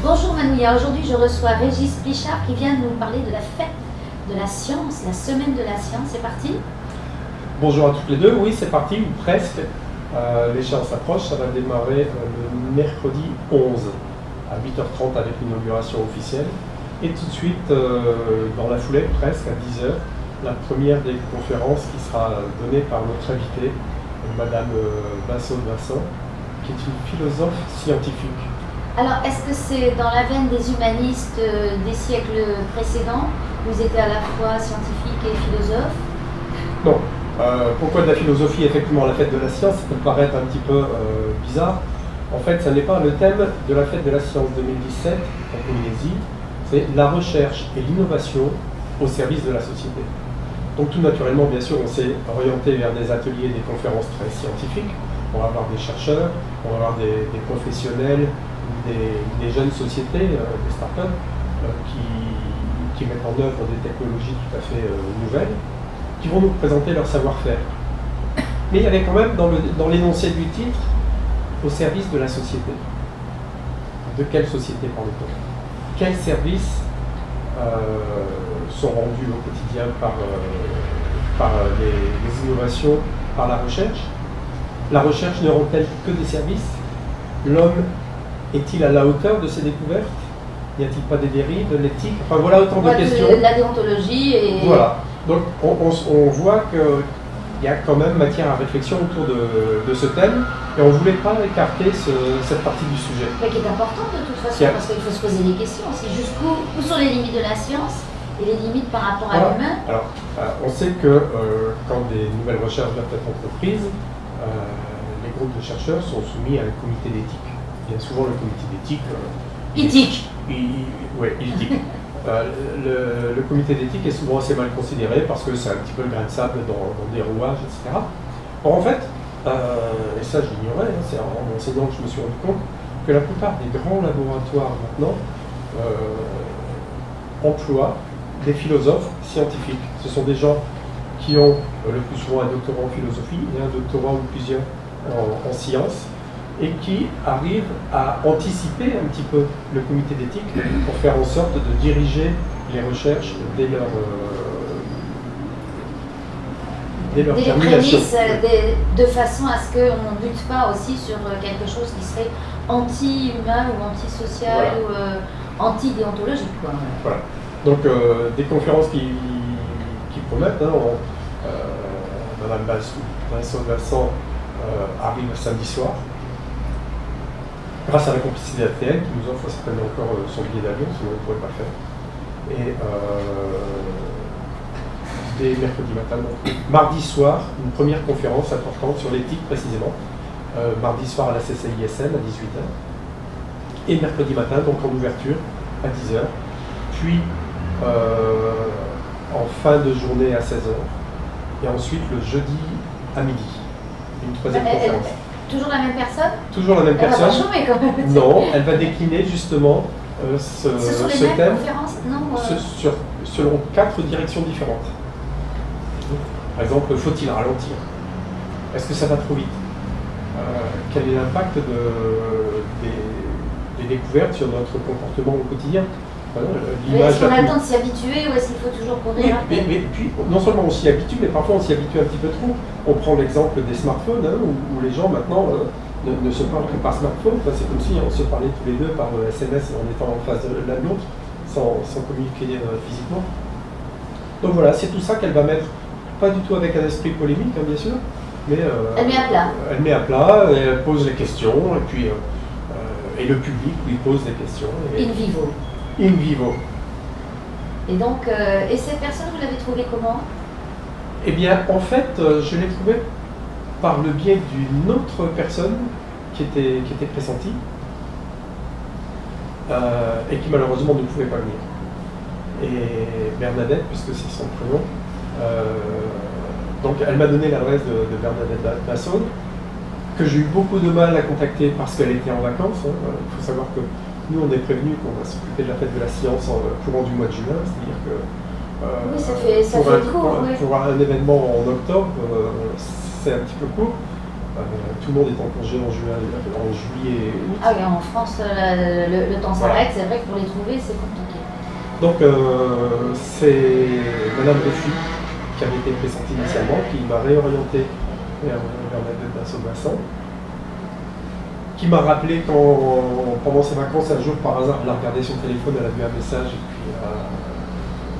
Bonjour Manouya, aujourd'hui je reçois Régis Plichard qui vient nous parler de la fête de la science, la semaine de la science. C'est parti? Bonjour à toutes les deux, oui c'est parti, ou presque. L'échéance approche, ça va démarrer le mercredi 11 à 8h30 avec l'inauguration officielle. Et tout de suite, dans la foulée, presque à 10h, la première des conférences qui sera donnée par notre invitée, Madame Basso-Vincent, qui est une philosophe scientifique. Alors, est-ce que c'est dans la veine des humanistes des siècles précédents? Vous étiez à la fois scientifique et philosophe? Non. Pourquoi de la philosophie? Effectivement, la fête de la science, ça peut paraître un petit peu bizarre. En fait, ce n'est pas le thème de la fête de la science 2017 en Polynésie, c'est la recherche et l'innovation au service de la société. Donc tout naturellement, bien sûr, on s'est orienté vers des ateliers, des conférences très scientifiques. On va avoir des chercheurs, on va avoir des professionnels, des jeunes sociétés, des startups qui mettent en œuvre des technologies tout à fait nouvelles, qui vont nous présenter leur savoir-faire. Mais il y avait quand même dans l'énoncé du titre, au service de la société. De quelle société parle-t-on? Quels services sont rendus au quotidien par les innovations, par la recherche? La recherche ne rend-elle que des services? L'homme est-il à la hauteur de ses découvertes? N'y a-t-il pas des dérives, de l'éthique? Enfin voilà autant de questions. De la déontologie et... Voilà. Donc on voit qu'il y a quand même matière à réflexion autour de ce thème et on ne voulait pas écarter cette partie du sujet. Mais qui est importante de toute façon parce qu'il faut se poser des questions. C'est où sont les limites de la science et les limites par rapport à l'humain? Alors on sait que quand des nouvelles recherches doivent être entreprises, les groupes de chercheurs sont soumis à un comité d'éthique. Bien souvent le comité d'éthique... Éthique. Oui, éthique. Le comité d'éthique est souvent assez mal considéré parce que c'est un petit peu le grain de sable dans des rouages, etc. Or en fait, et ça je l'ignorais, hein, c'est en enseignant que je me suis rendu compte que la plupart des grands laboratoires maintenant emploient des philosophes scientifiques. Ce sont des gens qui ont le plus souvent un doctorat en philosophie et un doctorat ou plusieurs en sciences, et qui arrivent à anticiper un petit peu le comité d'éthique pour faire en sorte de diriger les recherches dès leur termination. Prémices, de façon à ce qu'on ne bute pas aussi sur quelque chose qui serait anti-humain ou anti-social, voilà, ou anti-déontologique. Voilà. Donc des conférences qui promettent. Hein, Madame Basso-Vincent arrive samedi soir. Grâce à la complicité d'ATL qui nous offre certainement encore son billet d'avion, sinon on ne pourrait pas le faire. Et dès mercredi matin, donc, mardi soir, une première conférence importante sur l'éthique précisément. Mardi soir à la CCISM à 18h. Et mercredi matin, donc en ouverture, à 10h. Puis en fin de journée à 16h. Et ensuite le jeudi à midi. Une troisième conférence. Toujours la même personne? Toujours la même personne. Elle va pas changer quand même. Non, elle va décliner justement ce thème selon 4 directions différentes. Par exemple, faut-il ralentir? Est-ce que ça va trop vite? Quel est l'impact des découvertes sur notre comportement au quotidien? Est-ce qu'on a le temps de s'y habituer ou est-ce qu'il faut toujours courir? Mais puis, non seulement on s'y habitue, mais parfois on s'y habitue un petit peu trop. On prend l'exemple des smartphones, hein, où les gens maintenant ne se parlent que par smartphone. Enfin, c'est comme si on se parlait tous les deux par SMS en étant en face de l'un de l'autre, sans communiquer physiquement. Donc voilà, c'est tout ça qu'elle va mettre, pas du tout avec un esprit polémique, hein, bien sûr, mais elle met à plat. Elle met à plat, et elle pose les questions, et puis et le public lui pose des questions. In vivo. In vivo. Et donc, et cette personne, vous l'avez trouvée comment? Eh bien, en fait, je l'ai trouvée par le biais d'une autre personne qui était pressentie et qui malheureusement ne pouvait pas venir. Et Bernadette, puisque c'est son prénom, donc elle m'a donné l'adresse de Bernadette Basso, que j'ai eu beaucoup de mal à contacter parce qu'elle était en vacances. Il faut savoir que nous, on est prévenus qu'on va s'occuper de la fête de la science au courant du mois de juin, c'est-à-dire que oui, ça fait court, pour un événement en octobre, c'est un petit peu court. tout le monde est en congé en juillet et août. Ah oui, en France, le temps s'arrête, c'est vrai que pour les trouver, c'est compliqué. Donc, c'est Madame Ruffy qui avait été pressentie initialement, qui m'a réorienté vers Bernadette Dassault-Bassan, qui m'a rappelé quand, pendant ses vacances, un jour par hasard, elle a regardé son téléphone, elle a vu un message et puis.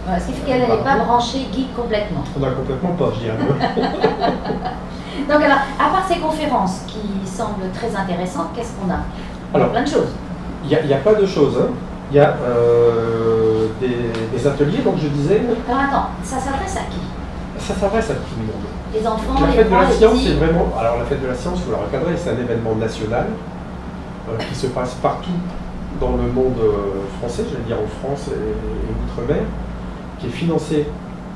Voilà, ce qui fait qu'elle n'est pas branchée geek complètement. On a complètement pas, je dirais. Donc alors, à part ces conférences qui semblent très intéressantes, qu'est-ce qu'on a? Alors, plein de choses. Il y a pas de choses. Hein. Il y a des ateliers, donc je disais. Alors attends, ça s'adresse à qui? Ça s'adresse à tout le monde. Les enfants, la les fête de la science, petits. c'est vraiment. Alors la fête de la science, il faut la recadrer, c'est un événement national qui se passe partout dans le monde français, j'allais dire en France et outre-mer, qui est financé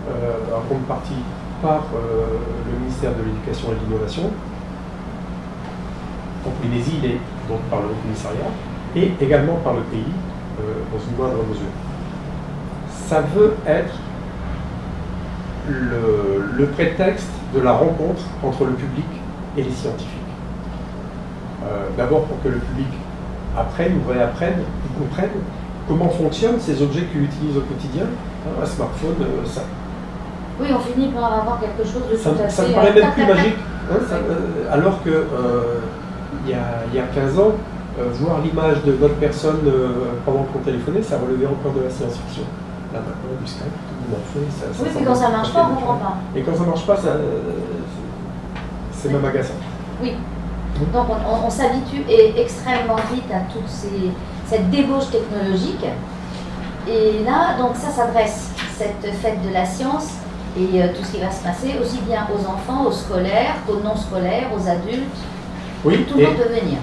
en grande partie par le ministère de l'Éducation et de l'Innovation. En Polynésie, il est donc par le Haut-Commissariat et également par le pays dans une moindre mesure. Ça veut être le prétexte de la rencontre entre le public et les scientifiques. D'abord pour que le public apprenne ou réapprenne ou comprenne comment fonctionnent ces objets qu'il utilise au quotidien. Un smartphone, ça. Oui, on finit par avoir quelque chose de tout à fait... Ça me paraît même plus magique, hein, alors que il y a 15 ans, voir l'image de votre personne pendant qu'on téléphonait, ça relevait encore de la science-fiction. Là maintenant, du Skype, tout le monde en fait. Oui, mais quand ça ne marche pas, on ne comprend pas. Et quand ça ne marche pas, c'est même agaçant. Oui. Donc on s'habitue extrêmement vite à toute cette débauche technologique. Et là, donc ça s'adresse, cette fête de la science et tout ce qui va se passer, aussi bien aux enfants, aux scolaires, qu'aux non-scolaires, aux adultes. Oui, tout le monde peut venir.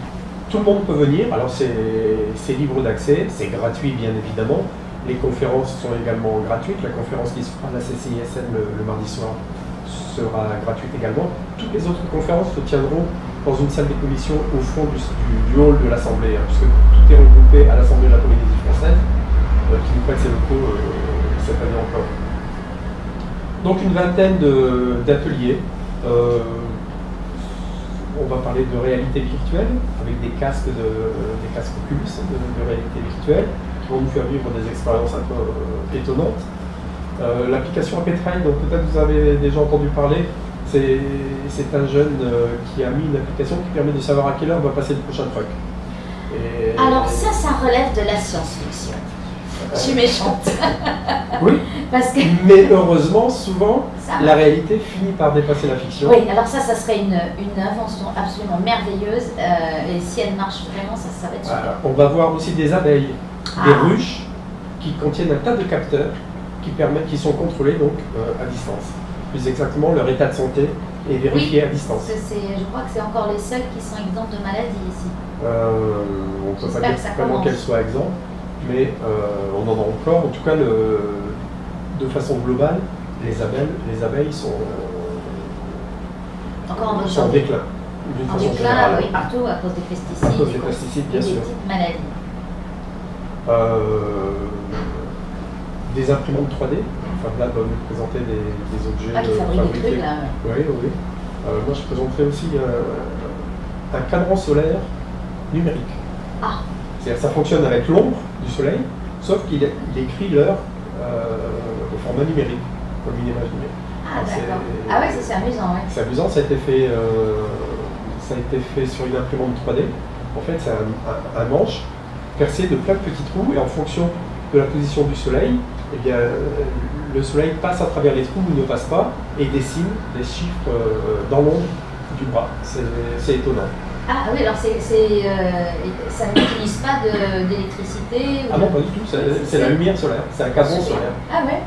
Tout le monde peut venir. Alors c'est libre d'accès, c'est gratuit bien évidemment. Les conférences sont également gratuites. La conférence qui se fera à la CCISM le mardi soir sera gratuite également. Toutes les autres conférences se tiendront dans une salle des commissions au fond du hall de l'Assemblée, hein, puisque tout est regroupé à l'Assemblée de la Polynésie française, qui nous prête ses locaux cette année encore. Donc une vingtaine d'ateliers. On va parler de réalité virtuelle, avec des casques Oculus de réalité virtuelle, qui vont nous faire vivre des expériences un peu étonnantes. L'application Apetrail, donc peut-être vous avez déjà entendu parler, c'est un jeune qui a mis une application qui permet de savoir à quelle heure va passer le prochain truck. Alors ça relève de la science-fiction. Je suis méchante. Oui, parce que... mais heureusement, souvent, la réalité finit par dépasser la fiction. Oui, alors ça serait une invention absolument merveilleuse, et si elle marche vraiment, ça va être super. On va voir aussi des abeilles, des ruches, qui contiennent un tas de capteurs qui sont contrôlés donc à distance. Plus exactement, leur état de santé est vérifié à distance. Je crois que c'est encore les seuls qui sont exempts de maladie ici. On ne peut pas dire vraiment qu'elles soient exemptes, mais on en a encore. En tout cas, de façon globale, les abeilles sont encore en déclin. En déclin, oui, partout à cause des pesticides. À cause des pesticides, bien sûr. Des petites maladies. Des imprimantes 3D. Fab Lab va nous présenter des objets qui fabriquent des trucs, là. Oui. Moi, je présenterai aussi un cadran solaire numérique. C'est-à-dire ça fonctionne avec l'ombre du soleil, sauf qu'il écrit l'heure au format numérique, comme une image numérique. Ah oui, c'est amusant. Ouais. C'est amusant, ça a été fait sur une imprimante 3D. En fait, c'est un manche percé de plein de petits trous, et en fonction de la position du soleil, eh bien, le soleil passe à travers les trous ou ne passe pas et dessine des chiffres dans l'ombre du bras. C'est étonnant. Ah oui, alors ça n'utilise pas d'électricité? Ah non, pas du tout, c'est la lumière solaire, c'est un cadran solaire. Ah ouais.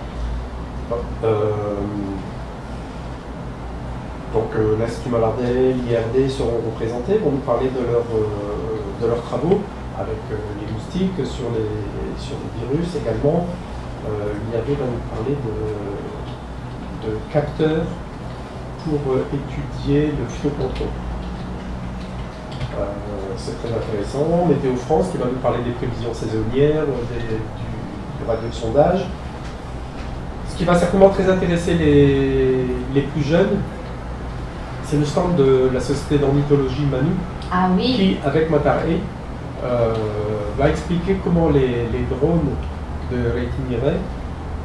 Donc l'Institut Malardais, l'IRD seront représentés, vont nous parler de leurs travaux avec les moustiques, sur les virus également. L'IRD va nous parler de capteurs pour étudier le phytoplancton. C'est très intéressant. Météo France qui va nous parler des prévisions saisonnières, du radio-sondage. Ce qui va certainement très intéresser les plus jeunes, c'est le stand de la société d'ornithologie Manu, Ah oui. qui, avec Matare, va expliquer comment les drones de Réitiniré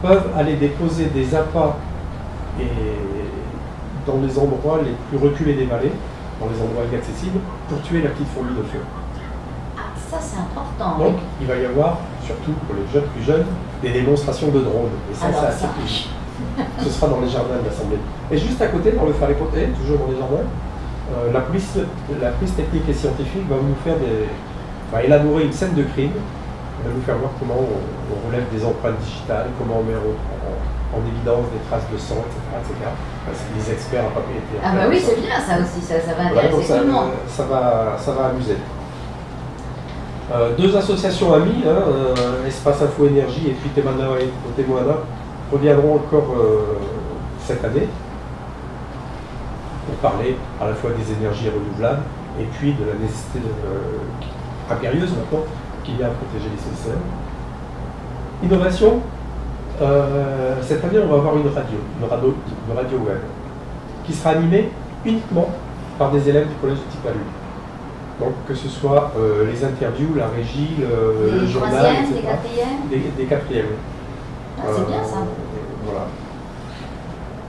peuvent aller déposer des appâts dans les endroits les plus reculés des vallées, dans les endroits inaccessibles, pour tuer la petite fourmi de feu. Ah, ça c'est important. Donc, il va y avoir, surtout pour les jeunes plus jeunes, des démonstrations de drones. Et ça, Alors, c'est assez cool. Ce sera dans les jardins de l'Assemblée. Et juste à côté, dans le Far Côté, toujours dans les jardins, la prise technique et scientifique va va élaborer une scène de crime. Elle va nous faire voir comment on relève des empreintes digitales, comment on met en évidence des traces de sang, etc. etc. C'est des experts en propriété. Ah bah oui, c'est bien ça aussi, ça va intéresser tout le monde. Ça va amuser. Deux associations amies, Espace Info Énergie et puis Temana et Otemoana, reviendront encore cette année pour parler à la fois des énergies renouvelables et puis de la nécessité impérieuse maintenant qu'il y a à protéger les systèmes. Innovation, cette année on va avoir une radio web, qui sera animée uniquement par des élèves du collège de Tipalu. Donc que ce soit les interviews, la régie, le journal, etc. Des quatrièmes. Ah, c'est bien ça. Voilà.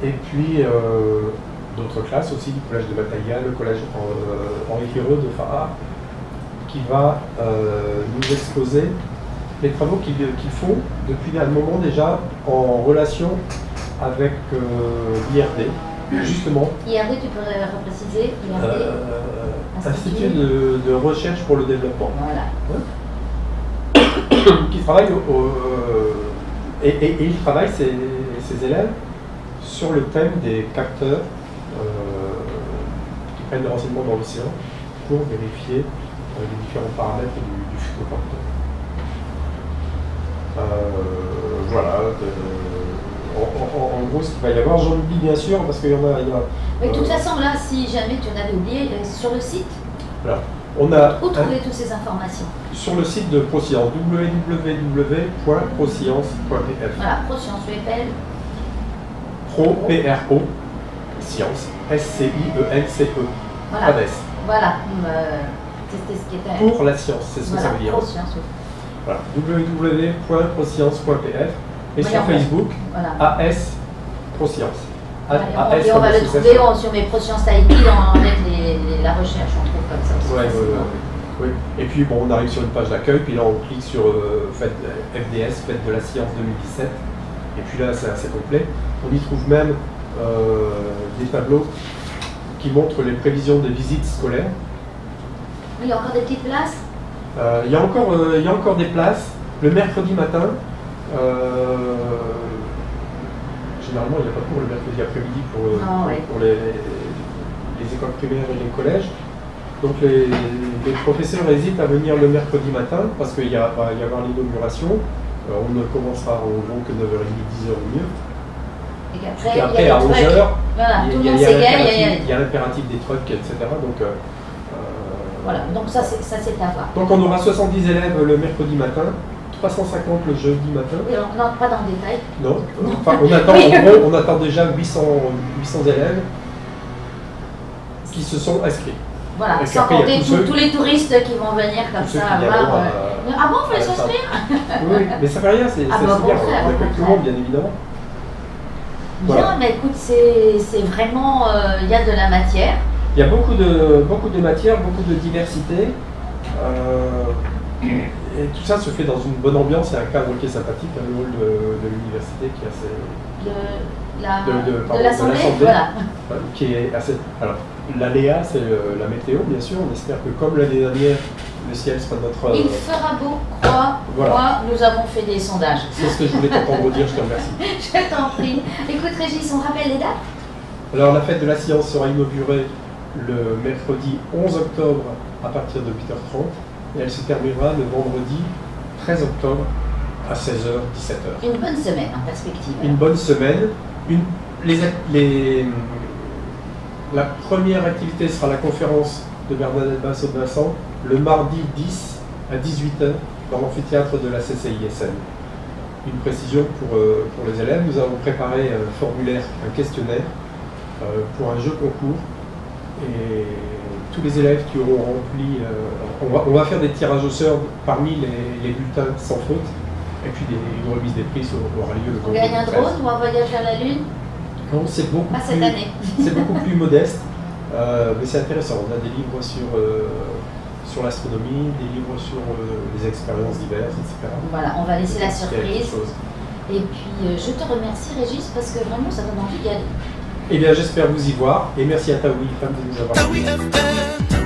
Et puis d'autres classes aussi, du collège de Batailla, le collège Henri Quireux de Farah, qui va nous exposer les travaux qu'ils font depuis un moment déjà en relation avec l'IRD, justement. IRD, tu pourrais repréciser IRD Institut de recherche pour le développement. Voilà. Qui travaille et il travaille, ses élèves, sur le thème des capteurs qui prennent des renseignements dans l'océan pour vérifier les différents paramètres du phytoporteur. Voilà. En gros, ce qu'il va y avoir, j'en oublie bien sûr, parce qu'il y en a. Mais de toute façon, là, si jamais tu en avais oublié, sur le site, voilà. On a où trouver toutes ces informations? Sur le site de ProScience, www.proscience.pf. Voilà, ProScience, UFL. Pro, Science, SCIENCE. Voilà. Pas d'S. Voilà. C'était ce qui était. Pour la science, c'est ce que ça veut dire. ProScience, oui. Voilà. www.proscience.pf. Et sur Facebook, voilà. AS ProScience. Et on va le trouver sur mes ProScience Tahiti avec la recherche, on trouve comme ça aussi. Oui. Et puis bon, on arrive sur une page d'accueil, puis là on clique sur FDS, Fête de la Science 2017, et puis là c'est assez complet. On y trouve même des tableaux qui montrent les prévisions des visites scolaires. Il y a encore des petites places? Il y a encore des places. Le mercredi matin, généralement il n'y a pas de cours le mercredi après-midi pour les écoles primaires et les collèges. Donc les professeurs hésitent à venir le mercredi matin parce qu'il va y avoir l'inauguration. On ne commencera en gros que 9h30, 10h au mieux. Et qu'après, à 11h, voilà, il y a l'impératif des trucs, etc. Donc, voilà, donc ça c'est à voir. Donc on aura 70 élèves le mercredi matin, 350 le jeudi matin. Oui, non, pas dans le détail. Non, enfin, en gros, on attend déjà 800 élèves qui se sont inscrits. Voilà, sans compter tous les touristes qui vont venir comme ça voir. Ah bon, il faut les s'inscrire? Oui, mais ça fait rien, c'est bien, on accueille tout le monde, bien évidemment. Bien, voilà. Mais écoute, c'est vraiment, il y a de la matière. Il y a beaucoup de matière, beaucoup de diversité. Et tout ça se fait dans une bonne ambiance et un cadre qui est sympathique, le hall de l'université qui est assez... de l'Assemblée, voilà. Qui est assez... Alors, l'aléa, c'est la météo, bien sûr. On espère que comme l'année dernière, le ciel sera notre... Il fera beau, crois, nous avons fait des sondages. C'est ce que je voulais t'entendre dire, je te remercie. Je t'en prie. Écoute Régis, on rappelle les dates? Alors la fête de la science sera inaugurée le mercredi 11 octobre à partir de 8h30 et elle se terminera le vendredi 13 octobre à 16h, 17h. Une bonne semaine en perspective. Une bonne semaine. La première activité sera la conférence de Bernadette Bassot-Vincent le mardi 10 à 18h dans l'amphithéâtre de la CCISN. Une précision pour les élèves, nous avons préparé un formulaire, un questionnaire pour un jeu concours Et tous les élèves qui auront rempli, on va faire des tirages au sort parmi les bulletins sans faute, et puis une remise des prix aura lieu le 13. On gagne un drone ou un voyage vers la Lune? Non, c'est beaucoup, pas cette année. C'est beaucoup plus modeste, mais c'est intéressant. On a des livres sur l'astronomie, des livres sur les expériences diverses, etc. Voilà, on va laisser la surprise. Et puis je te remercie Régis parce que vraiment ça donne envie d'y aller. Eh bien j'espère vous y voir et merci à Taoui FM de nous avoir.